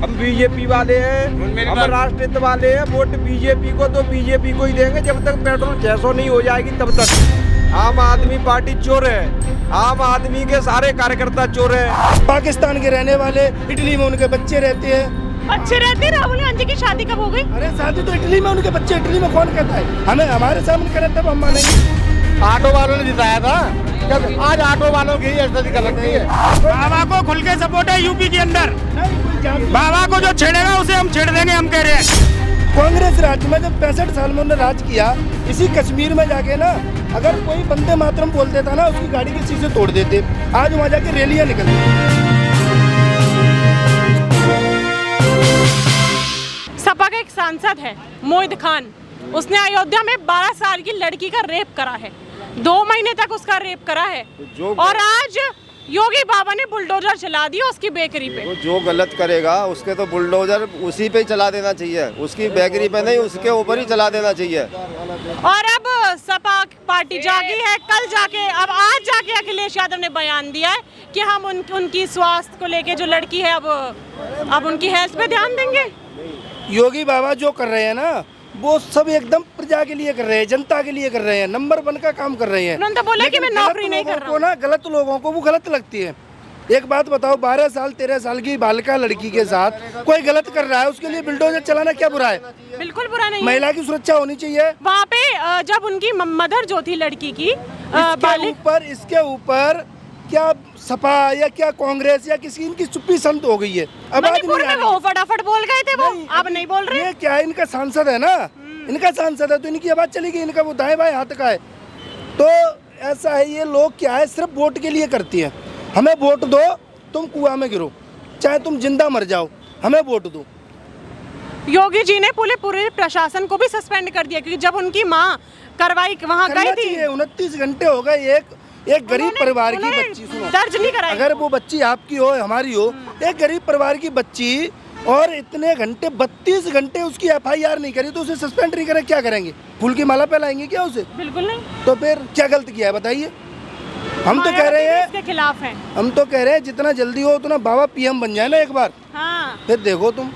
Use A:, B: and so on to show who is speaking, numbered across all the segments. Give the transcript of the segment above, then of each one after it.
A: हम बीजेपी वाले हैं, हम राष्ट्रहित वाले हैं, वोट बीजेपी को तो बीजेपी को ही देंगे जब तक पेट्रोल 600 नहीं हो जाएगी तब तक। आम आदमी पार्टी चोर है, आम आदमी के सारे कार्यकर्ता चोर है।
B: पाकिस्तान के रहने वाले, इटली में उनके बच्चे रहते हैं।
C: अच्छे रहते हैं। राहुल गांधी की शादी कब हो गई?
B: अरे शादी तो इटली में उनके बच्चे, इटली में कौन कहता है? हमें हमारे सामने करे तब हम मानेंगे।
D: ऑटो वालों ने जिताया था, आज ऑटो वालों की ऐसी कर रखी है।
B: बाबा को खुल के सपोर्ट है यूपी के अंदर। बाबा को जो छेड़ेगा उसे हम छेड़ देंगे, हम कह रहे हैं। कांग्रेस राज्य में जब 65 साल में उन्होंने राज किया, इसी कश्मीर में जाके ना अगर कोई वंदे मातरम बोल देता ना, उसकी गाड़ी के शीशे तोड़ देते। आज वहाँ जाके रैलियां निकलती।
C: सपा का एक सांसद है मोहित खान, उसने अयोध्या में 12 साल की लड़की का रेप करा है। 2 महीने तक उसका रेप करा है और आज योगी बाबा ने बुलडोजर चला दिया उसकी बेकरी पे।
E: जो गलत करेगा उसके तो बुलडोजर उसी पे ही चला देना चाहिए, उसकी बेकरी पे नहीं, उसके ऊपर ही चला देना चाहिए।
C: और अब सपा पार्टी जागी है, कल जाके अब आज जाके अखिलेश यादव ने बयान दिया है कि हम उनकी स्वास्थ्य को लेके जो लड़की है अब उनकी हेल्थ पे ध्यान देंगे।
B: योगी बाबा जो कर रहे हैं ना, वो सब एकदम प्रजा के लिए कर रहे हैं, जनता के लिए कर रहे हैं, नंबर 1 का काम कर रहे हैं।
C: उन्होंने तो बोला कि मैं नौकरी नहीं कर रहा हूं।
B: ना गलत लोगों को वो गलत लगती है। एक बात बताओ, 12 साल 13 साल की बालिका लड़की के साथ कोई गलत कर रहा है, उसके लिए बुलडोजर चलाना क्या बुरा है?
C: बिल्कुल बुरा नहीं।
B: महिला की सुरक्षा होनी चाहिए।
C: वहाँ पे जब उनकी मदर जो थी लड़की की,
B: इसके ऊपर क्या सपा या क्या कांग्रेस या किसी इनकी चुप्पी संत हो गई है। अब
C: मणिपुर में वो फटाफट बोल गए थे, वो अब नहीं बोल रहे।
B: ये क्या है, इनका सांसद है ना, इनका सांसद है तो इनकी आवाज चली गई। इनका वो दाएं बाएं हाथ का है। तो ऐसा है, ये लोग क्या है, सिर्फ वोट के लिए करती हैं। हमें वोट दो, तुम कुआं में गिरो, चाहे तुम जिंदा मर जाओ, हमें वोट दो।
C: योगी जी ने पूरे प्रशासन को भी सस्पेंड कर दिया, क्योंकि जब उनकी माँ कार्रवाई वहाँ गई थी।
B: 29 घंटे हो गए। एक गरीब परिवार की बच्ची, सुनो,
C: दर्ज नहीं कराई।
B: अगर वो बच्ची आपकी हो, हमारी हो, एक गरीब परिवार की बच्ची, और इतने घंटे 32 घंटे उसकी FIR नहीं करी तो उसे सस्पेंड नहीं करे, क्या करेंगे? फूल की माला पहनाएंगे क्या उसे?
C: बिल्कुल नहीं।
B: तो फिर क्या गलत किया है बताइए? हम तो कह रहे हैं
C: इसके खिलाफ हैं।
B: हम तो कह रहे हैं जितना जल्दी हो उतना बाबा PM बन जाए ना एक बार।
C: हाँ,
B: फिर देखो तुम।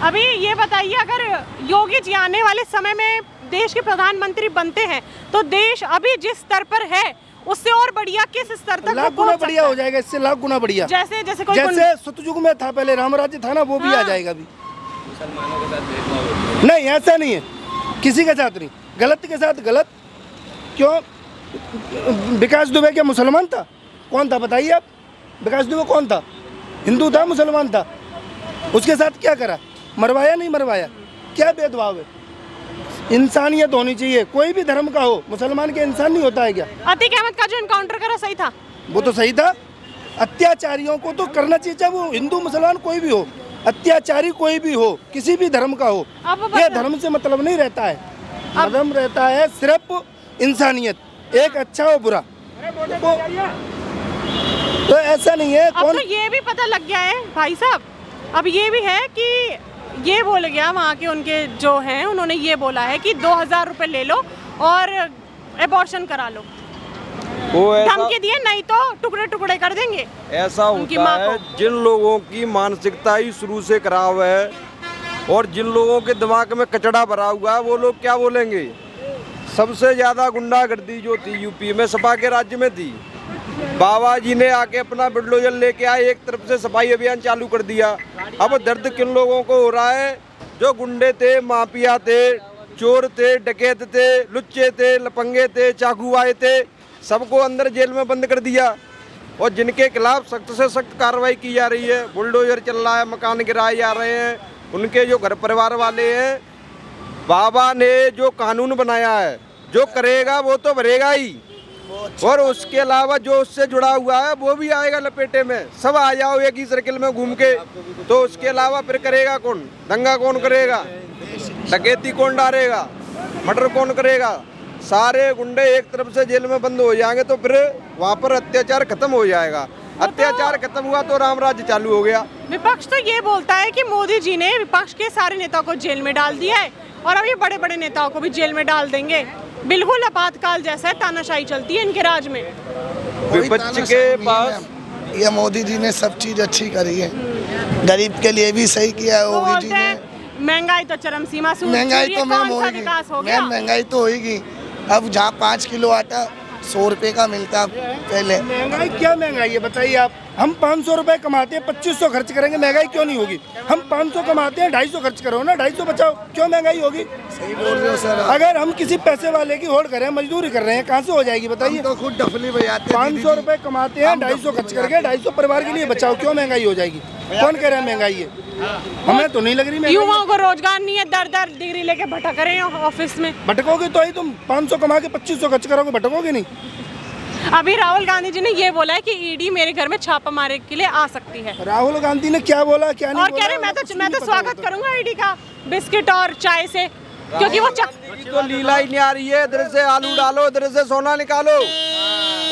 C: अभी ये बताइए, अगर योगी जी आने वाले समय में देश के प्रधानमंत्री बनते हैं तो देश अभी जिस स्तर पर है उससे और बढ़िया किस स्तर तक
B: लाख गुना बढ़िया हो जाएगा, इससे लाख गुना बढ़िया।
C: जैसे
B: सतयुग में था पहले, रामराज्य था ना, वो भी आ जाएगा अभी। नहीं, ऐसा नहीं है, किसी के साथ नहीं, गलत के साथ गलत। क्यों? विकास दुबे क्या मुसलमान था? कौन था बताइए आप? विकास दुबे कौन था? हिंदू था, मुसलमान था? उसके साथ क्या करा? मरवाया नहीं मरवाया? क्या भेदभाव है? इंसानियत होनी चाहिए, कोई भी धर्म का हो। मुसलमान के इंसान नहीं होता है क्या?
C: अतीक अहमद का जो एनकाउंटर करा सही था?
B: वो तो सही था। अत्याचारियों को तो करना चाहिए, चाहे वो हिंदू मुसलमान कोई भी हो, अत्याचारी कोई भी हो, किसी भी धर्म का हो। ये धर्म से मतलब नहीं रहता है, धर्म रहता है सिर्फ इंसानियत, एक अच्छा और बुरा। तो ऐसा नहीं है।
C: अब तो ये भी पता लग गया है भाई साहब, अब ये भी है कि ये बोल गया वहाँ के उनके जो हैं, उन्होंने ये बोला है कि 2000 रुपए ले लो और एबॉर्शन करा लो। धमकी दिए, नहीं तो टुकड़े टुकड़े कर देंगे।
A: ऐसा होता है, जिन लोगों की मानसिकता ही शुरू से खराब है और जिन लोगों के दिमाग में कचड़ा भरा हुआ है, वो लोग क्या बोलेंगे। सबसे ज्यादा गुंडागर्दी जो थी यूपी में सपा के राज्य में थी। बाबा जी ने आके अपना बुलडोजर लेके आए, एक तरफ से सफाई अभियान चालू कर दिया। अब दर्द किन लोगों को हो रहा है? जो गुंडे थे, माफिया थे, चोर थे, डकैत थे, लुच्चे थे, लपंगे थे, चाकू थे, सबको अंदर जेल में बंद कर दिया। और जिनके खिलाफ सख्त से सख्त कार्रवाई की जा रही है, बुलडोजर चल रहा है, मकान गिराए जा रहे हैं, उनके जो घर परिवार वाले हैं। बाबा ने जो कानून बनाया है, जो करेगा वो तो भरेगा ही, और उसके अलावा जो उससे जुड़ा हुआ है वो भी आएगा लपेटे में। सब आ जाओ एक ही सर्किल में घूम के, तो उसके अलावा फिर करेगा कौन? दंगा कौन करेगा? डकैती कौन डालेगा? मर्डर कौन करेगा? सारे गुंडे एक तरफ से जेल में बंद हो जाएंगे तो फिर वहाँ पर अत्याचार खत्म हो जाएगा। अत्याचार खत्म हुआ तो राम राज्य चालू हो गया।
C: विपक्ष तो ये बोलता है कि मोदी जी ने विपक्ष के सारे नेताओं को जेल में डाल दिया है और अभी बड़े बड़े नेताओं को भी जेल में डाल देंगे। बिल्कुल आपातकाल जैसा है, तानाशाही चलती है इनके राज में।
A: विपक्ष के पास
F: ये मोदी जी ने सब चीज अच्छी करी है।
B: गरीब के लिए भी सही किया है
C: वो
B: योगी जी
C: बोलते
B: ने।
C: हैं महंगाई तो चरम सीमा से
B: महंगाई
C: छू
B: तो
C: रही है,
B: मैम
C: कौन सा
B: होगी
C: विकास हो गया?
B: मैम, महंगाई तो होगी। अब जहाँ 5 किलो आटा 100 रुपए का मिलता पहले। महंगाई क्या महंगाई है बताइए आप। हम 500 रुपए कमाते हैं, 2500 खर्च करेंगे, महंगाई क्यों नहीं होगी? हम 500 कमाते हैं, 250 खर्च करो ना, 250 बचाओ, क्यों महंगाई होगी? सही बोल रहे हो सर। अगर हम किसी पैसे वाले की होड़ कर रहे हैं, मजदूरी कर रहे हैं, कहाँ से हो जाएगी बताइए? तो खुद डफली बजाते हैं। 500 रुपए कमाते हैं, 250 खर्च करके 250 परिवार के लिए बचाओ, क्यों महंगाई हो जाएगी? कौन कह रहा है महंगाई है? हमें तो नहीं लग रही महंगाई।
C: युवाओं को रोजगार नहीं है, दर डिग्री लेके भटक रहे हैं ऑफिस में।
B: भटकोगे तो ही तुम 500 कमा के 2500 खर्च करोगे, भटकोगे नहीं।
C: अभी राहुल गांधी जी ने ये बोला है कि ईडी मेरे घर में छापा मारने के लिए आ सकती है।
B: राहुल गांधी ने क्या बोला क्या नहीं
C: और
B: बोला?
C: कह रहे मैं तो स्वागत करूंगा ईडी का बिस्किट और चाय से, क्योंकि वो
A: तो लीला ही नहीं आ रही है। इधर से आलू डालो, इधर से सोना निकालो।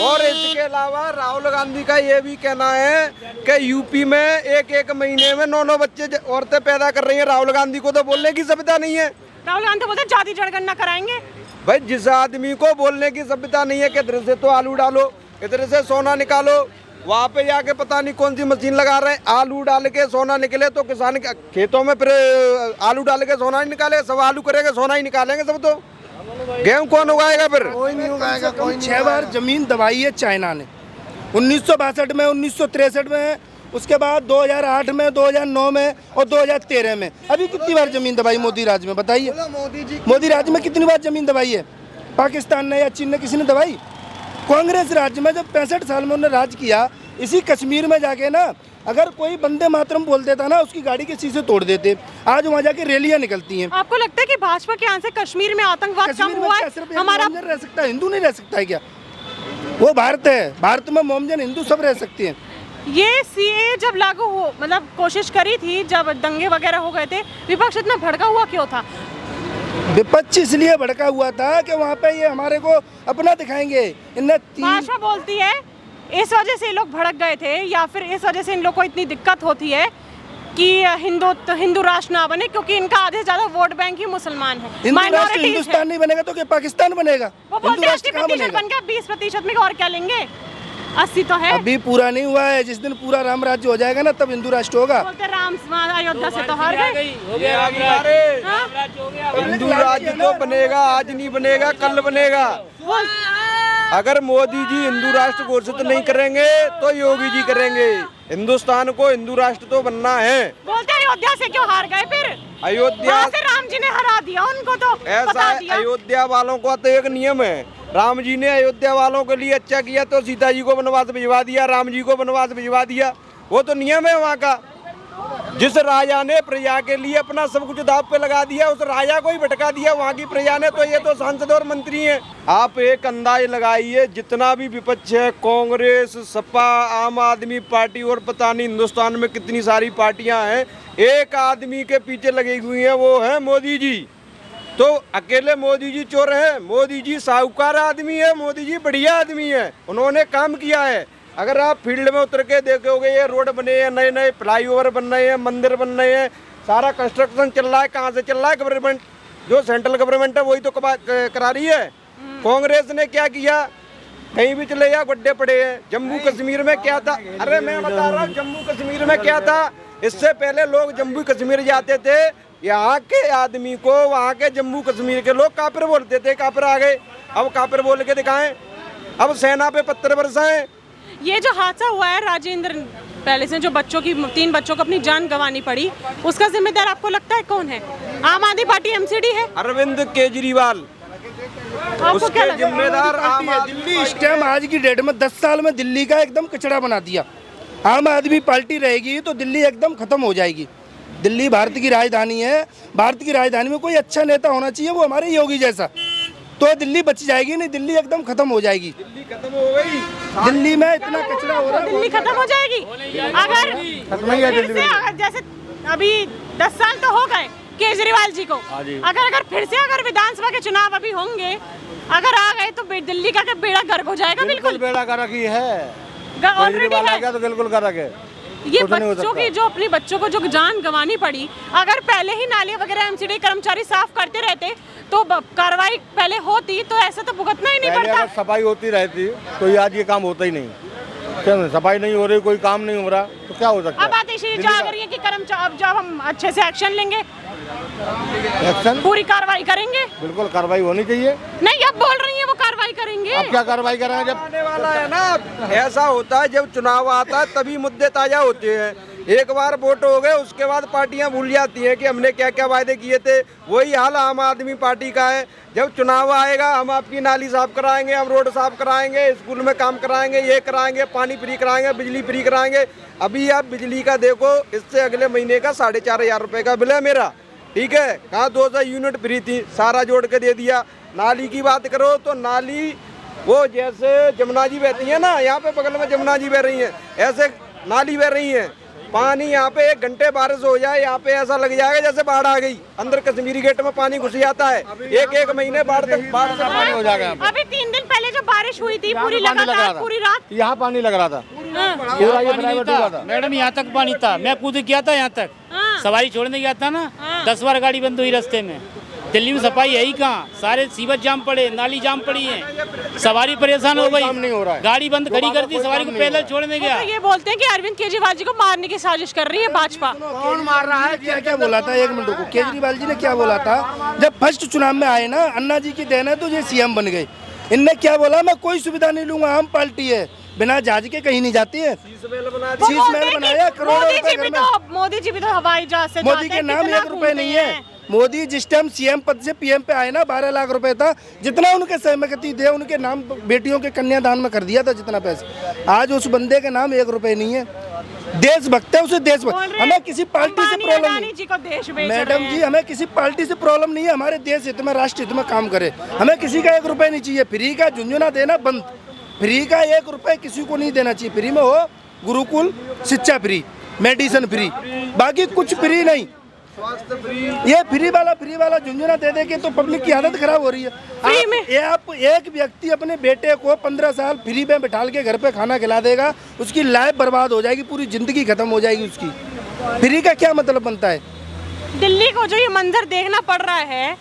A: और इसके अलावा राहुल गांधी का ये भी कहना है कि यूपी में एक महीने में 9 बच्चे औरतें पैदा कर रही हैं। राहुल गांधी को तो बोलने की सभ्यता नहीं है।
C: राहुल गांधी बोलते जाति जनगणना कराएंगे।
A: भाई जिस आदमी को बोलने की सभ्यता नहीं है कि इधर से तो आलू डालो, इधर से सोना निकालो, वहाँ पे जाके पता नहीं कौन सी मशीन लगा रहे हैं। आलू डाल के सोना निकले तो किसान के खेतों में फिर आलू डाल के सोना ही निकालेगा, सब आलू करेंगे सोना ही निकालेंगे सब। तो गेहूं कौन उगाएगा फिर?
B: कोई नहीं उगाएगा। कोई 6 बार जमीन दबाई है चाइना ने, 1962 में, 1963 में, उसके बाद 2008 में, 2009 में और 2013 में। अभी कितनी बार जमीन दबाई मोदी राज में बताइए? मोदी राज में कितनी बार जमीन दबाई है? पाकिस्तान ने या चीन ने किसी ने दबाई? कांग्रेस राज्य में जब 65 साल में उन्होंने राज किया, इसी कश्मीर में जाके ना अगर कोई वंदे मातरम बोल देता ना, उसकी गाड़ी के शीशे तोड़ देते। आज वहाँ जाके रैलियां निकलती हैं।
C: आपको लगता है कि भाजपा के यहाँ से कश्मीर में आतंकवाद कम हुआ है? हमारा
B: रह सकता है, हिंदू नहीं रह सकता है क्या? वो भारत है, भारत में मोमजन हिंदू सब रह सकते हैं।
C: ये सीए जब लागू हो, मतलब कोशिश करी थी, जब दंगे वगैरह हो गए थे, विपक्ष इतना भड़का हुआ क्यों था?
B: विपक्ष इसलिए भड़का हुआ था कि वहाँ पे ये हमारे को अपना दिखाएंगे। इनने
C: भाजपा बोलती है इस वजह से ये लोग भड़क गए थे, या फिर इस वजह से इन लोग को इतनी दिक्कत होती है कि हिंदू राष्ट्र ना बने, क्योंकि इनका आधे से ज्यादा वोट बैंक ही मुसलमान है, माइनॉरिटीज है।
B: हिंदुस्तान नहीं बनेगा तो क्या पाकिस्तान बनेगा?
C: वो बोलते हैं 80% बन गया, 20% में और क्या लेंगे? 80 तो है।
B: अभी पूरा नहीं हुआ है। जिस दिन पूरा राम राज्य हो जाएगा ना, तब हिंदू राष्ट्र होगा।
C: बोलते राम अयोध्या से तो हार गए।
A: हिंदू राज्य तो बनेगा, आज नहीं बनेगा, कल बनेगा। अगर मोदी जी हिंदू राष्ट्र घोषित नहीं करेंगे तो योगी जी करेंगे। हिंदुस्तान को हिंदू राष्ट्र तो बनना है।
C: बोलते अयोध्या से क्यों हार गए फिर?
A: अयोध्या
C: से राम जी ने हरा दिया उनको, तो
A: ऐसा है। अयोध्या वालों का तो एक नियम है, राम जी ने अयोध्या वालों के लिए अच्छा किया तो सीता जी को वनवास भिजवा दिया, राम जी को वनवास भिजवा दिया। वो तो नियम है वहाँ का। जिस राजा ने प्रजा के लिए अपना सब कुछ दाव पे लगा दिया, उस राजा को ही भटका दिया वहाँ की प्रजा ने। तो ये तो सांसद और मंत्री हैं। आप एक अंदाज लगाइए, जितना भी विपक्ष है, कांग्रेस, सपा, आम आदमी पार्टी और पता नहीं हिंदुस्तान में कितनी सारी पार्टियां हैं, एक आदमी के पीछे लगी हुई हैं, वो है मोदी जी। तो अकेले मोदी जी चोर है? मोदी जी साहूकार आदमी है, मोदी जी बढ़िया आदमी है, उन्होंने काम किया है। अगर आप फील्ड में उतर के देखोगे, ये रोड बने हैं, नए नए फ्लाईओवर बन रहे हैं, मंदिर बन रहे हैं, सारा कंस्ट्रक्शन चल रहा है। कहाँ से चल रहा है? गवर्नमेंट, जो सेंट्रल गवर्नमेंट है वही तो करा रही है। कांग्रेस ने क्या किया? कहीं भी चले जाओ गड्ढे पड़े हैं। जम्मू कश्मीर में क्या था? अरे मैं बता रहा हूँ, जम्मू कश्मीर में क्या था? इससे पहले लोग जम्मू कश्मीर जाते थे, यहाँ के आदमी को वहाँ के जम्मू कश्मीर के लोग काफिर बोलते थे। काफिर आ गए, अब काफिर बोल के दिखाएं, अब सेना पे पत्थर बरसाएं।
C: ये जो हादसा हुआ है राजेंद्र पैलेस में, जो बच्चों की 3 बच्चों को अपनी जान गंवानी पड़ी, उसका जिम्मेदार आपको लगता है कौन है? आम आदमी पार्टी एमसीडी है,
A: अरविंद केजरीवाल। उसके जिम्मेदार
B: दिल्ली इस टाइम आज की डेट में 10 साल में दिल्ली का एकदम कचरा बना दिया। आम आदमी पार्टी रहेगी तो दिल्ली एकदम खत्म हो जाएगी। दिल्ली भारत की राजधानी है, भारत की राजधानी में कोई अच्छा नेता होना चाहिए, वो हमारे योगी जैसा, तो दिल्ली बच जाएगी। नहीं, दिल्ली एकदम खत्म हो जाएगी।
A: दिल्ली खत्म हो गई।
B: दिल्ली में इतना कचरा हो रहा है,
C: दिल्ली खत्म हो जाएगी। अगर फिर से, अगर जैसे अभी 10 साल तो हो गए केजरीवाल जी को, अगर फिर से अगर विधानसभा के चुनाव अभी होंगे, अगर आ गए तो दिल्ली का बेड़ा गर्क हो जाएगा। बिल्कुल
D: बेड़ा गर्क ही है,
C: ऑलरेडी है,
D: तो बिल्कुल गर्क है।
C: ये बच्चों की जो अपने बच्चों को जो जान गंवानी पड़ी, अगर पहले ही नाले वगैरह एमसीडी कर्मचारी साफ करते रहते तो कार्रवाई पहले होती, तो ऐसा तो भुगतना ही नहीं पड़ता।
D: अगर सफाई होती रहती तो ये आज ये काम होता ही नहीं। क्या सफाई नहीं हो रही, कोई काम नहीं हो रहा, तो क्या हो सकता
C: अब बात इसी जा रही है कि अब जब हम अच्छे से एक्शन लेंगे,
D: है? एक्शन
C: पूरी कार्रवाई करेंगे।
D: बिल्कुल कार्रवाई होनी चाहिए।
C: नहीं, अब बोल रही है वो कार्रवाई करेंगे।
D: अब क्या कार्रवाई करेंगे जब
A: आने वाला है ना। ऐसा होता है जब चुनाव आता है तभी मुद्दे ताजा होते हैं। एक बार वोट हो गए उसके बाद पार्टियां भूल जाती हैं कि हमने क्या क्या वायदे किए थे। वही हाल आम आदमी पार्टी का है। जब चुनाव आएगा हम आपकी नाली साफ कराएंगे, हम रोड साफ कराएंगे, स्कूल में काम कराएंगे, ये कराएंगे, पानी फ्री कराएंगे, बिजली फ्री कराएंगे। अभी आप बिजली का देखो, इससे अगले महीने का 4,500 रुपये का बिल है मेरा। ठीक है, कहाँ 2,000 यूनिट फ्री थी, सारा जोड़ के दे दिया। नाली की बात करो तो नाली वो जैसे जमुना जी बहती है ना, यहाँ पे बगल में जमुना जी बह रही है, ऐसे नाली बह रही है। पानी यहाँ पे 1 घंटे बारिश हो जाए यहाँ पे ऐसा लग जाएगा जैसे बाढ़ आ गई। अंदर कश्मीरी गेट में पानी घुस जाता है। एक महीने बाढ़ से
D: पानी हो जाएगा।
C: अभी 3 दिन पहले जब बारिश हुई थी पूरी लगातार पूरी रात
D: यहाँ पानी लग रहा था,
C: हाँ।
D: पूरा ये ड्राइवर डूबा था।
F: मैडम यहाँ तक पानी था, मैं खुद गया था यहाँ तक, सवारी छोड़ने गया था ना, 10 बार गाड़ी बंद हुई रास्ते में। दिल्ली में सफाई है ही कहाँ, सारे सीवर जाम पड़े, नाली जाम पड़ी है, सवारी परेशान हो गई,
D: काम नहीं हो रहा है।
F: गाड़ी बंद खड़ी कर दी, सवारी को पैदल छोड़ने गया।
C: तो ये बोलते हैं कि अरविंद केजरीवाल जी को मारने की साजिश कर रही है भाजपा।
B: कौन मार रहा है? क्या क्या बोला था? 1 मिनट रुको। केजरीवाल जी ने क्या बोला था जब फर्स्ट चुनाव में आए ना, अन्ना जी की देन है तो ये सीएम बन गए। इनने क्या बोला, मैं कोई सुविधा नहीं लूंगा, आम पार्टी है, बिना जहाज के कहीं नहीं जाती है। शीश महल बनाया, करोड़ों रुपए घर में।
C: मोदी जी भी तो हवाई जहाज से
B: मोदी के नाम 1 रुपए नहीं है। मोदी जिस टाइम सीएम पद से पीएम पे आए ना, 12 लाख रुपए था, जितना उनके सहमति थे उनके नाम बेटियों के कन्यादान में कर दिया था जितना पैसा। आज उस बंदे के नाम 1 रुपए नहीं है। देशभक्त है, उसे देशभक्त। हमें किसी पार्टी से प्रॉब्लम नहीं
C: जी को देश बेच
B: मैडम
C: रहे हैं।
B: जी, हमें किसी पार्टी से प्रॉब्लम नहीं है। हमारे देश हित में, राष्ट्र हित में काम करे। हमें किसी का 1 रुपए नहीं चाहिए। फ्री का झुंझुना देना बंद। फ्री का 1 रुपए किसी को नहीं देना चाहिए। फ्री में हो गुरुकुल शिक्षा फ्री, मेडिसिन फ्री, बाकी कुछ फ्री नहीं। ये फ्री वाला झुंझुना दे दे के तो पब्लिक की हालत खराब हो रही है।
C: फ्री में
B: आप एक व्यक्ति अपने बेटे को 15 साल फ्री में बैठाल के घर पे खाना खिला देगा, उसकी लाइफ बर्बाद हो जाएगी, पूरी जिंदगी खत्म हो जाएगी उसकी। फ्री का क्या मतलब बनता है?
C: दिल्ली को जो ये मंजर देखना पड़ रहा है,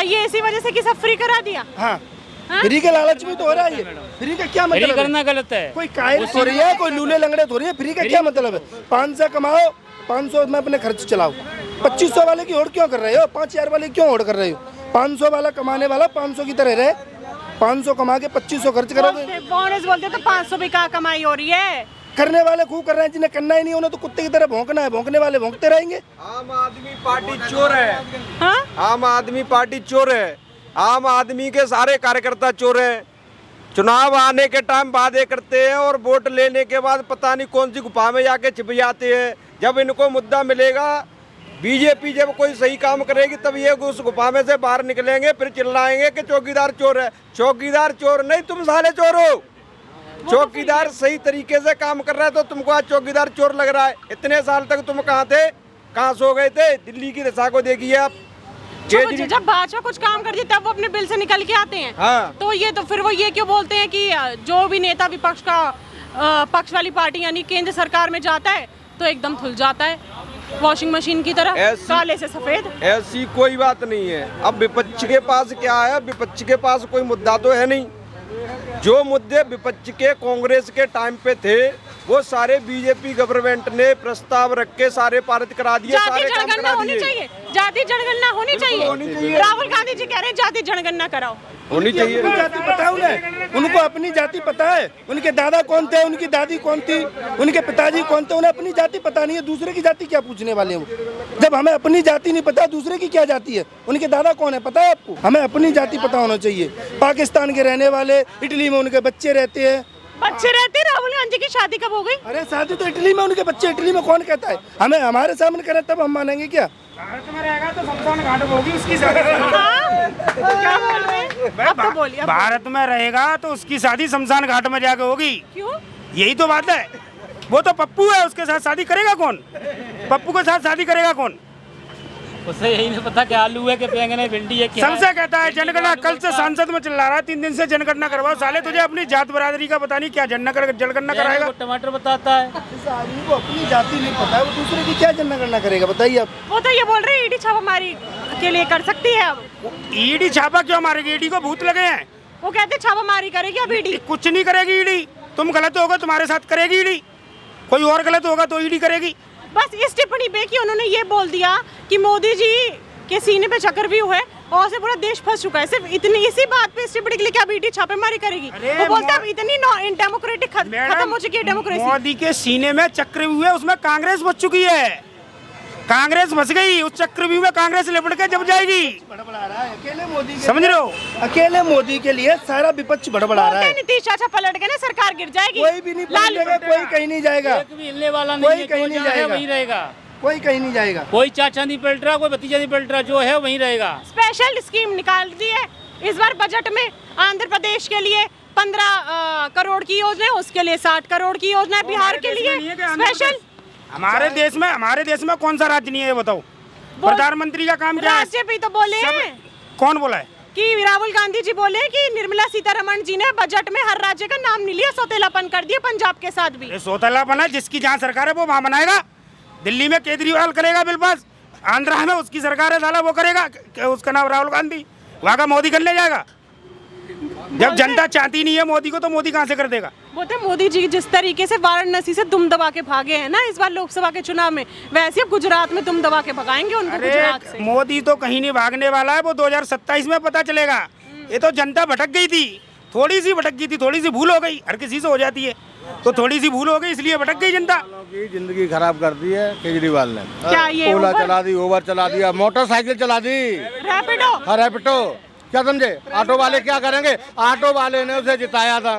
C: ये इसी वजह से कि सब फ्री करा दिया।
B: हाँ, फ्री के लालच में तो हो रहा है ये। फ्री का क्या मतलब
F: करना
B: है?
F: गलत है।
B: कोई कायल हो रही है, कोई लूले लंगड़े हो रही है। फ्री का क्या मतलब है? 500 कमाओ, 500 में अपने खर्च चलाओ। 2500 वाले की होड़ क्यों कर रहे हो? 5000 वाले क्यों होड़ कर रहे हो? 500 वाला कमाने वाला 500 की तरह रहे। 500 कमा के 2500 खर्च करोगे।
C: बोनस बोलते तो 500 भी कहाँ कमाई हो रही है।
B: करने वाले खूब कर रहे हैं, जिन्हें करना ही नहीं उन्हें तो कुत्ते की तरह भौंकना है। भौंकने वाले भौंकते रहेंगे।
A: आम आदमी पार्टी चोर है।
C: हाँ?
A: आम आदमी पार्टी चोर है। आम आदमी के सारे कार्यकर्ता चोर हैं। चुनाव आने के टाइम वादे करते हैं और वोट लेने के बाद पता नहीं कौन सी गुफा में जाके छिप जाते हैं। जब इनको मुद्दा मिलेगा, बीजेपी जब कोई सही काम करेगी तब ये उस गुफा में से बाहर निकलेंगे, फिर चिल्लाएंगे कि चौकीदार चोर है। चौकीदार चोर नहीं, तुम साले चोर हो। चौकीदार सही तरीके से काम कर रहा है तो तुमको आज चौकीदार चोर लग रहा है। इतने साल तक तुम कहाँ थे, कहाँ सो गए थे? दिल्ली की दशा को देखिए आप।
C: जब भाजपा कुछ काम करती है तब वो अपने बिल से निकल के आते हैं।
A: हाँ।
C: तो ये तो फिर वो ये क्यों बोलते हैं कि जो भी नेता विपक्ष का पक्ष वाली पार्टी यानी केंद्र सरकार में जाता है तो एकदम धुल जाता है, वॉशिंग मशीन की तरह, काले से सफेद।
A: ऐसी कोई बात नहीं है। अब विपक्ष के पास क्या है? विपक्ष के पास कोई मुद्दा तो है नहीं। जो मुद्दे विपक्ष के कांग्रेस के टाइम पे थे वो सारे बीजेपी गवर्नमेंट ने प्रस्ताव रख के सारे पारित करा दिए।
C: जाति जनगणना होनी चाहिए, जाति जनगणना होनी चाहिए। राहुल गांधी जी कह रहे हैं जाति जनगणना कराओ।
A: होनी चाहिए।
B: अपनी जाति पता है उन्हें, उनको अपनी जाति पता है। उनके दादा कौन थे, उनकी दादी कौन थी, उनके पिताजी कौन थे, उन्हें अपनी जाति पता नहीं है। दूसरे की जाति क्या पूछने वाले हैं वो? जब हमें अपनी जाति नहीं पता, दूसरे की क्या जाति है? उनके दादा कौन है पता है आपको? हमें अपनी जाति पता होना चाहिए। पाकिस्तान के रहने वाले, इटली में उनके बच्चे रहते हैं।
C: बच्चे रहते हैं। राहुल गांधी की शादी कब हो गई?
B: अरे शादी तो इटली में उनके बच्चे, इटली में कौन कहता है? हमें हमारे सामने करें तब हम मानेंगे क्या?
G: भारत में रहेगा तो शमशान घाट होगी उसकी शादी।
C: क्या बोल रहे हैं? अब तो बोलिए।
G: भारत में रहेगा तो उसकी शादी शमशान घाट में जाके होगी।
C: क्यों?
G: यही तो बात है। वो तो पप्पू है, उसके साथ शादी करेगा कौन? पप्पू के साथ शादी करेगा कौन?
F: उसे यही नहीं पता कि आलू है कि बैंगन है, भिंडी है, क्या है।
G: सबसे कहता है जनगणना। कल से सांसद में चिल्ला रहा है 3 दिन से जनगणना करवाओ। साले तुझे अपनी जात बरादरी का पता नहीं, क्या जनगणना कराएगा?
F: वो टमाटर बताता है।
B: इस आदमी को अपनी जाति नहीं पता है, वो दूसरे की क्या जनगणना करेगा बताइए आप?
C: वो तो ये बोल रहे हैं ईडी छापामारी के लिए कर सकती है। अब
G: ईडी छापा क्यों मारेगी? ईडी को भूत लगे हैं।
C: वो कहते छापामारी करेगी अब ईडी।
G: कुछ नहीं करेगी ईडी। तुम गलत होगा तुम्हारे साथ करेगी ईडी, कोई और गलत होगा तो ईडी करेगी।
C: बस इस टिप्पणी पे कि उन्होंने ये बोल दिया कि मोदी जी के सीने पे चक्रव्यूह है और से पूरा देश फंस चुका है, सिर्फ इतनी इसी बात पे इस टिप्पणी के लिए क्या बीटी छापेमारी करेगी? वो बोलते हैं इतनी डेमोक्रेटिक खत्म हो चुकी है डेमोक्रेसी।
G: मोदी के सीने में चक्रव्यूह है, उसमें कांग्रेस बच चुकी है, कांग्रेस फंस गई उस चक्रव्यूह में, कांग्रेस लिपट के जब जाएगी।
B: बड़बड़ा रहा है अकेले मोदी,
G: समझ रहे हो?
B: अकेले मोदी के लिए सारा विपक्ष बड़बड़ा रहा है।
C: नीतीश चाचा पलट गए ना, सरकार गिर जाएगी।
B: कोई भी नहीं पलटेगा, कोई कहीं नहीं जाएगा,
F: एक भी हिलने वाला
B: कोई
F: नहीं है,
B: कहीं
F: जो
B: नहीं
F: जहाँ है
B: जाएगा।
F: वहीं रहेगा,
B: कोई कहीं नहीं जाएगा।
F: कोई चाचा नहीं पलट रहा, कोई भतीजा नहीं पलट रहा, जो है वहीं रहेगा।
C: स्पेशल स्कीम निकाल दी है इस बार बजट में आंध्र प्रदेश के लिए 15 करोड़ की योजना है, उसके लिए 60 करोड़ की योजना है, बिहार के लिए स्पेशल।
G: हमारे देश में कौन सा राज्य नहीं है ये बताओ? प्रधानमंत्री का काम क्या है?
C: राज्य भी तो बोले हैं
G: कौन बोला है
C: कि राहुल गांधी जी बोले कि निर्मला सीतारमण जी ने बजट में हर राज्य का नाम नहीं लिया, सौतेलापन कर दिया पंजाब के साथ भी।
G: ये सौतेलापन है, जिसकी जहाँ सरकार है वो वहाँ बनाएगा। दिल्ली में केजरीवाल करेगा बिल पास, आंध्रा में उसकी सरकार है साला वो करेगा, उसका नाम राहुल गांधी, वहाँ का मोदी कर ले जाएगा। जब जनता चाहती नहीं है मोदी को तो मोदी कहाँ से कर देगा?
C: बोलते मोदी जी जिस तरीके से वाराणसी से दुम दबा के भागे हैं ना इस बार लोकसभा के चुनाव में, वैसे गुजरात में दुम दबा के भगाएंगे उनको गुजरात से।
G: मोदी तो कहीं नहीं भागने वाला है, वो 2027 में पता चलेगा। ये तो जनता भटक गई थी, थोड़ी सी भटक गई थी, थोड़ी सी भूल हो गई, हर किसी से हो जाती है, तो थोड़ी सी भूल हो गई इसलिए भटक गई जनता।
D: की जिंदगी खराब कर दी है केजरीवाल ने।
C: क्या ये
D: ओला
C: उबर?
D: चला दी, ओवर चला दिया, मोटरसाइकिल चला दी,
C: रैपिडो
D: हाँ रैपिडो, क्या समझे? ऑटो वाले क्या करेंगे? ऑटो वाले ने उसे जिताया था,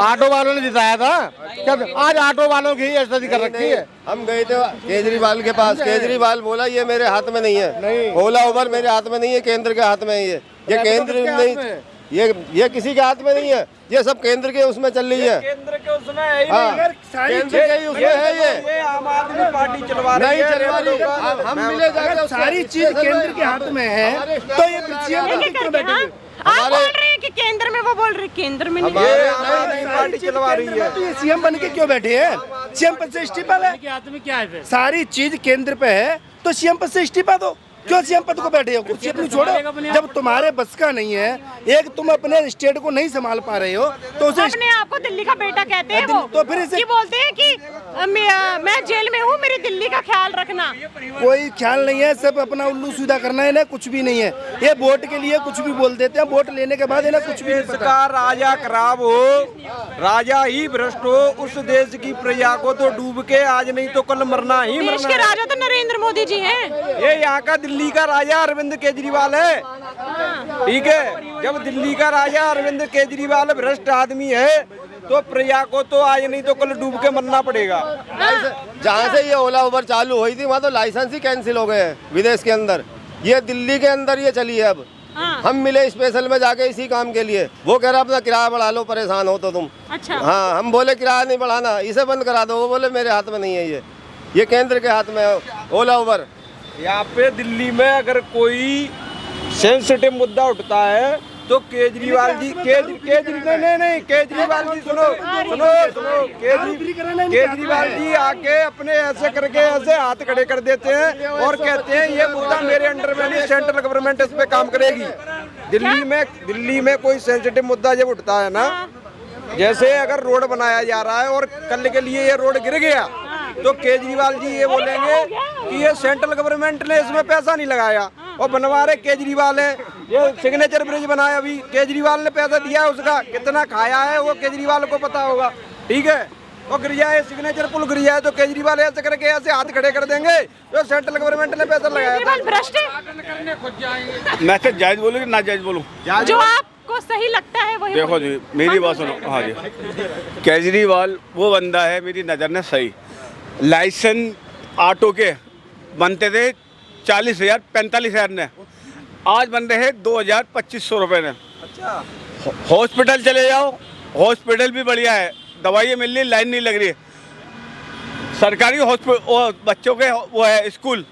D: ऑटो वालों ने जिताया था क्या? आज ऑटो वालों की स्थिति कर रखी है।
E: हम गए थे केजरीवाल के पास, केजरीवाल बोला ये मेरे हाथ में नहीं है,
D: नहीं।
E: ओला उबर मेरे हाथ में नहीं है, केंद्र के हाथ में है ये केंद्र में नहीं, ये किसी के हाथ में नहीं है, ये सब केंद्र के उसमें चल रही है।
A: केंद्र के उसमें है ही
E: हाँ,
A: नहीं,
E: केंद्र के ही उसमें है ये
A: आम आदमी पार्टी चलवा रही
E: नहीं
A: है।
E: चलवा रही। हम मिले जाकर
B: सारी चीज केंद्र के हाथ में है तो ये सीएम बन के क्यों बैठेंगे?
C: आप बोल रहे हैं कि केंद्र में, वो बोल रहे केंद्र में नहीं।
A: ये आम आदमी पार्टी चलवा रही है।
B: तो ये सीएम बन के क्यों बैठे हैं? सीएम पद से इस्तीफा है,
F: के हाथ में क्या है फिर?
B: सारी चीज केंद्र पे है तो सीएम पद से इस्तीफा दो। क्यों सीएम पद को बैठे हो? कुर्सी अपनी छोड़ो। जब तुम्हारे बस का नहीं है, एक तुम अपने स्टेट को नहीं संभाल पा रहे हो तो उसे
C: अपने आप को दिल्ली का बेटा कहते हैं वो,
B: तो फिर इसे
C: कि बोलते हैं कि मैं जेल में हूँ, मेरी दिल्ली का ख्याल रखना।
B: कोई ख्याल नहीं है, सब अपना उल्लू सीधा करना है, इन्हें कुछ भी नहीं है। ये वोट के लिए कुछ भी बोल देते हैं, वोट लेने के बाद इन्हें कुछ भी नहीं
A: देश
B: पता।
A: का राजा खराब हो, राजा ही भ्रष्ट हो, उस देश की प्रजा को तो डूब के आज नहीं तो कल मरना ही
C: देश
A: मरना
C: के
A: है।
C: राजा तो नरेंद्र मोदी जी हैं।
A: ये यहाँ का दिल्ली का राजा अरविंद केजरीवाल है, ठीक है। जब दिल्ली का राजा अरविंद केजरीवाल भ्रष्ट आदमी है तो प्रजा को तो आज नहीं तो कल डूब के मरना पड़ेगा।
E: जहाँ से ये ओला उबर चालू हुई थी वहाँ तो लाइसेंस ही कैंसिल हो गए हैं विदेश के अंदर, ये दिल्ली के अंदर ये चली है अब। हम मिले स्पेशल में जाके इसी काम के लिए, वो कह रहा अपना किराया बढ़ा लो, परेशान हो तो तुम।
C: अच्छा।
E: हाँ, हम बोले किराया नहीं बढ़ाना, इसे बंद करा दो, वो बोले मेरे हाथ में नहीं है ये केंद्र के हाथ में है ओला उबर।
A: यहाँ पे दिल्ली में अगर कोई सेंसिटिव मुद्दा उठता है तो केजरीवाल जी नहीं केजरीवाल जी सुनो केजरीवाल जी आके अपने ऐसे करके ऐसे हाथ खड़े कर देते हैं और कहते हैं ये मुद्दा मेरे अंडर में नहीं, सेंट्रल गवर्नमेंट इस पे काम करेगी। दिल्ली में कोई सेंसिटिव मुद्दा जब उठता है ना, जैसे अगर रोड बनाया जा रहा है और कल के लिए ये रोड गिर गया तो केजरीवाल जी ये बोलेंगे कि ये सेंट्रल गवर्नमेंट ने इसमें पैसा नहीं लगाया और बनवा रहे केजरीवाल है। ये सिग्नेचर ब्रिज बनाया अभी केजरीवाल ने पैसा दिया है, उसका कितना खाया है वो केजरीवाल को पता होगा, ठीक है। और गिर जाए सिग्नेचर पुल गिर जाए तो केजरीवाल ऐसे करके ऐसे हाथ खड़े कर देंगे जो सेंट्रल गवर्नमेंट ने पैसा लगाया था।
C: भ्रष्ट है।
H: मैं तो जायज बोलूँ कि ना जायज बोलूँ?
C: जो आपको सही लगता है वही
H: देखो जी, मेरी बात सुनो। हाँ जी, केजरीवाल वो बंदा है मेरी नज़र में सही। लाइसेंस ऑटो के बनते थे 40,000 45,000 ने, आज बन रहे हैं 2,000-2,500 रुपये ने।
A: अच्छा,
H: हॉस्पिटल चले जाओ, हॉस्पिटल भी बढ़िया है, दवाइयाँ मिल रही, लाइन नहीं लग रही है। सरकारी हॉस्पिटल, बच्चों के वो है स्कूल,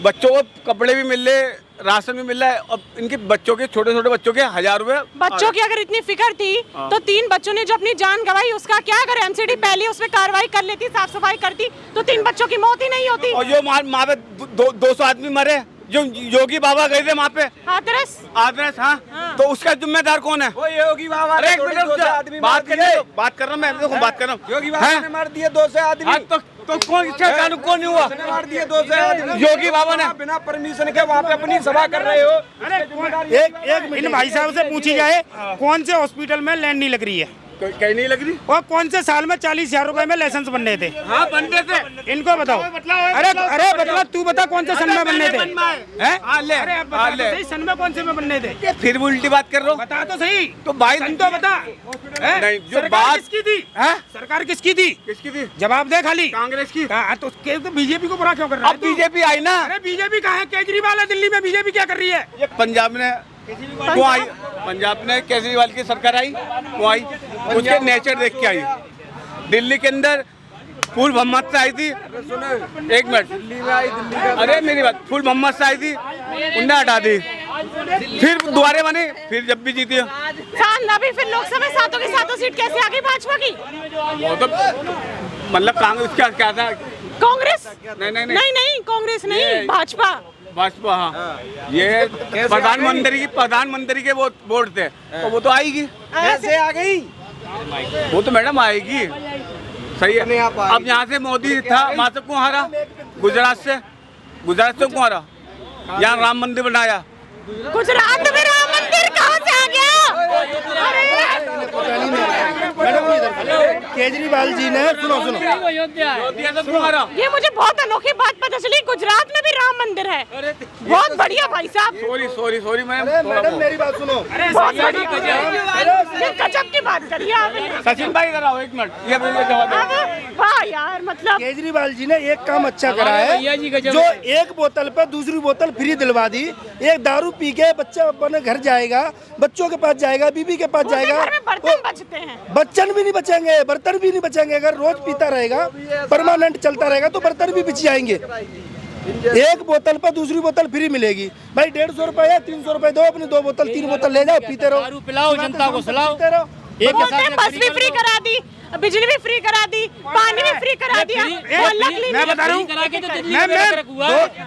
H: बच्चों को कपड़े भी मिल रहे, राशन भी मिल रहा है। और इनके बच्चों के छोटे बच्चों के 1,000 रुपये।
C: बच्चों की अगर इतनी फिक्र थी तो 3 बच्चों ने जो अपनी जान गंवाई उसका क्या करे? एमसीडी पहले उस पर कार्रवाई कर लेती, साफ सफाई करती तो 3 बच्चों की मौत ही नहीं होती।
H: और जो माँ पे 200 आदमी मरे जो योगी बाबा गए थे वहाँ पे
C: हाथरस।
H: आदरस, हाँ, तो उसका जिम्मेदार कौन है?
A: वो योगी बाबा
H: अरे
A: ने
H: एक
A: थोड़ी
H: मिनट
A: 200 आदमी मार
H: बात
A: दिए।
H: बात कर रहा हूँ मैं, देखो बात कर रहा हूँ।
A: योगी बाबा ने मार दिए 200 आदमी।
H: हाँ, तो कौन इसका कानून कौन नहीं हुआ?
A: उसने मार दिए 200 आदमी।
H: योगी बाबा ने
A: बिना परमिशन के वहाँ पे अपनी सभा कर रहे हो।
G: एक इन भाई साहब से पूछी जाए कौन से हॉस्पिटल में लैंड नहीं लग रही है
H: कहीं नहीं लग रही।
G: और कौन से साल में 40,000 रुपए में लाइसेंस बनने थे?
H: हाँ, बनते थे।
G: इनको बताओ। अरे बतला, तू बता कौन से सन में बनने थे? हैं? अरे अब बता तो सही, सन में कौन से में बनने थे?
H: फिर भी उल्टी बात कर रहा हूँ।
G: बता तो सही,
H: तो भाई
G: सन तो बता।
H: नहीं, जो
G: सरकार
H: बात
G: किसकी थी?
H: है,
G: सरकार किसकी थी?
H: किसकी थी?
G: जवाब दे खाली।
H: कांग्रेस की।
G: हाँ, तो बीजेपी को बुरा क्यों कर रहा है
H: अब
G: तू?
H: बीजेपी आई ना।
G: अरे बीजेपी कहाँ है? केजरीवाल है दिल्ली में, बीजेपी क्या कर रही है?
H: ये पंजाब ने क्यों आई? पंजाब में केजरीवाल की सरकार आई, क्यों आई? उसके नेचर देख के आई। दिल्ली के अंदर फुल मोहम्मद से आई थी। एक मिनट,
A: दिल्ली में आई, दिल्ली का
H: अरे मेरी बात, फुल मोहम्मद से आई थी, उन्हें हटा दी, फिर दोबारा बने, फिर जब भी जीती है।
C: अभी फिर लोकसभा सातों की सातों सीट कैसे आ गई भाजपा की?
H: वो तो मतलब कांग्रेस क्या था?
C: कांग्रेस?
H: नहीं
C: नहीं, कांग्रेस नहीं, भाजपा।
H: भाजपा, हाँ। ये प्रधानमंत्री के वोट थे, तो वो तो आएगी।
A: कैसे आ गई?
H: वो तो मैडम आएगी, सही है। अब यहाँ से मोदी था, वहाँ से क्यों हारा? गुजरात से क्यों हारा? यहाँ राम मंदिर बनाया।
C: गुजरात में राम मंदिर कहाँ से आ गया?
B: केजरीवाल जी ने सुनो
C: ये मुझे बहुत अनोखी बात पता चली, गुजरात में भी राम मंदिर है। बहुत बढ़िया भाई साहब।
H: सॉरी मैम,
B: मैडम मेरी बात सुनो।
C: बहुत गजब की बात करी आपने।
H: सचिन भाई इधर आओ एक मिनट, ये जवाब।
C: वाह यार, मतलब
B: केजरीवाल जी ने एक काम अच्छा करा है, जो एक बोतल पे दूसरी बोतल फ्री दिलवा दी। एक दारू पी के बच्चा अपने घर जाएगा, बच्चों के पास जाएगा, बीबी के पास जाएगा,
C: घर में बर्तन बचते हैं।
B: बच्चन भी नहीं बचेंगे, बर्तन भी नहीं बचेंगे। अगर रोज पीता रहेगा, परमानेंट चलता रहेगा, तो बर्तन भी बच जाएंगे। एक बोतल पर दूसरी बोतल फ्री मिलेगी। भाई 150 रुपए या 300 रुपए दो, अपनी 2 बोतल 3 बोतल ले जाओ, पीते रहो,
F: दारू पिलाओ, जनता को सुलाओ।
C: एक बस भी फ्री करा दी, बिजली भी फ्री करा दी, पानी भी फ्री करा दिया।
G: मैं बता रहा हूँ,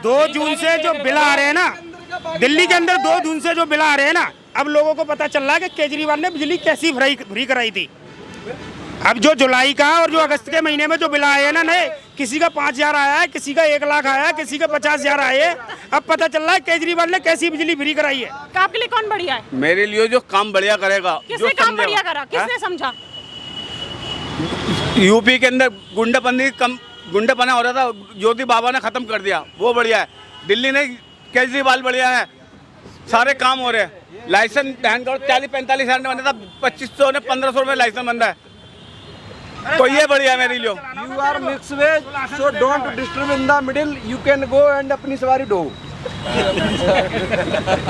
G: 2 जून से जो बिल आ रहे हैं ना दिल्ली के अंदर, 2 जून से जो बिल आ रहे हैं ना, अब लोगों को पता चल रहा है कि केजरीवाल ने बिजली कैसी फ्री कराई थी। अब जो जुलाई का और जो अगस्त के महीने में जो बिल आए हैं ना नए, किसी का 5,000 आया है, किसी का 1 लाख आया है, किसी का 50,000 आए हैं। अब पता चल रहा है केजरीवाल ने कैसी बिजली फ्री कराई है।
C: आपके लिए कौन बढ़िया है?
H: मेरे लिए जो काम बढ़िया करेगा।
C: किसने काम बढ़िया करा? किसने समझा?
H: यूपी के अंदर गुंडापना हो रहा था, ज्योति बाबा ने खत्म कर दिया, वो बढ़िया है। दिल्ली ने केजरीवाल बढ़िया है, सारे काम हो रहे हैं। लाइसेंस 40-45 हजार में बनता था, 2500 ने 1500 में लाइसेंस बन रहा है, तो ये बढ़िया है मेरे लिए।
A: You are mixed veg, so don't disturb in the middle. You can go and अपनी सवारी दो।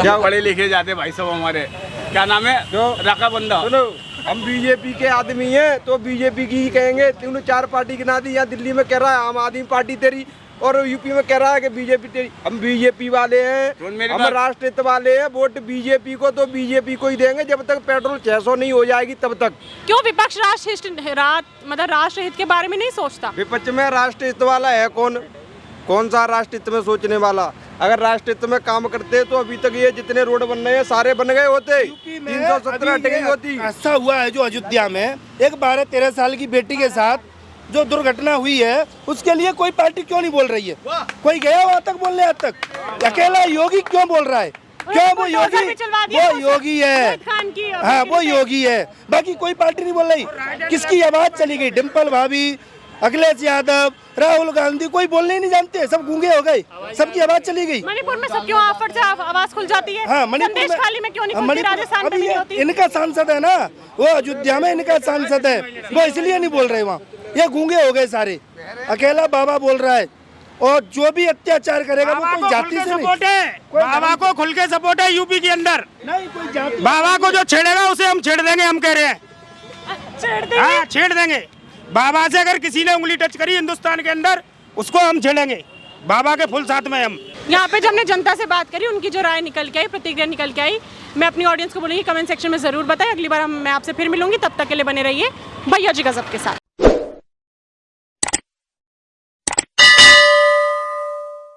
H: क्या पढ़े लिखे जाते भाई साहब हमारे, क्या नाम है? रखा बंदा।
A: सुनो, हम बीजेपी के आदमी हैं, तो बीजेपी की ही कहेंगे। तूने 4 पार्टी गिना दी। यहाँ दिल्ली में कह रहा है आम आदमी पार्टी तेरी, और यूपी में कह रहा है कि बीजेपी तेरी। हम बीजेपी वाले हैं, हम राष्ट्रहित वाले हैं। वोट बीजेपी को तो बीजेपी को ही देंगे जब तक पेट्रोल 600 नहीं हो जाएगी तब तक।
C: क्यों विपक्ष राष्ट्रहित के बारे में नहीं सोचता?
A: विपक्ष में राष्ट्रहित वाला है कौन सा राष्ट्रहित में सोचने वाला? अगर राष्ट्रहित में काम करते तो अभी तक ये जितने रोड बन रहे हैं सारे बन गए होते। 317 हट गई होती।
B: ऐसा हुआ है जो अयोध्या में एक 12-13 साल की बेटी के साथ जो दुर्घटना हुई है, उसके लिए कोई पार्टी क्यों नहीं बोल रही है? कोई गया वहाँ तक बोलने? आज तक अकेला योगी क्यों बोल रहा है? क्यों? वो योगी है। हाँ, वो योगी है, बाकी कोई पार्टी नहीं बोल रही। किसकी आवाज चली गई? डिम्पल भाभी, अखिलेश यादव, राहुल गांधी, कोई बोलने ही नहीं जानते, सब गूंगे हो गए, सबकी आवाज चली गई।
C: मणिपुर में सब क्यों आफत से आवाज खुल जाती है?
B: हाँ, मणिपुर
C: में क्यों नहीं खुलती? राजस्थान में नहीं होती?
B: इनका सांसद है ना, वो अयोध्या में इनका सांसद है, वो इसलिए नहीं बोल रहे वहाँ। ये गूंगे हो गए सारे, अकेला बाबा बोल रहा है। और जो भी अत्याचार करेगा वो कोई जाति से
G: सपोर्ट है, बाबा को खुल के सपोर्ट है यूपी के अंदर।
B: नहीं, कोई जाति।
G: बाबा को जो छेड़ेगा उसे हम छेड़ देंगे, हम कह रहे हैं। हाँ, छेड़ देंगे। बाबा से अगर किसी ने उंगली टच करी हिंदुस्तान के अंदर, उसको हम छेड़ेंगे। बाबा के फुल साथ में हम।
C: यहाँ पे जब हमने जनता से बात करी, उनकी जो राय निकल के आई, प्रतिक्रिया निकल के आई, मैं अपनी ऑडियंस को बोलूँगी कमेंट सेक्शन में जरूर बताएं। अगली बार मैं आपसे फिर मिलूंगी, तब तक के लिए बने रहिए भैया जी गजब के साथ।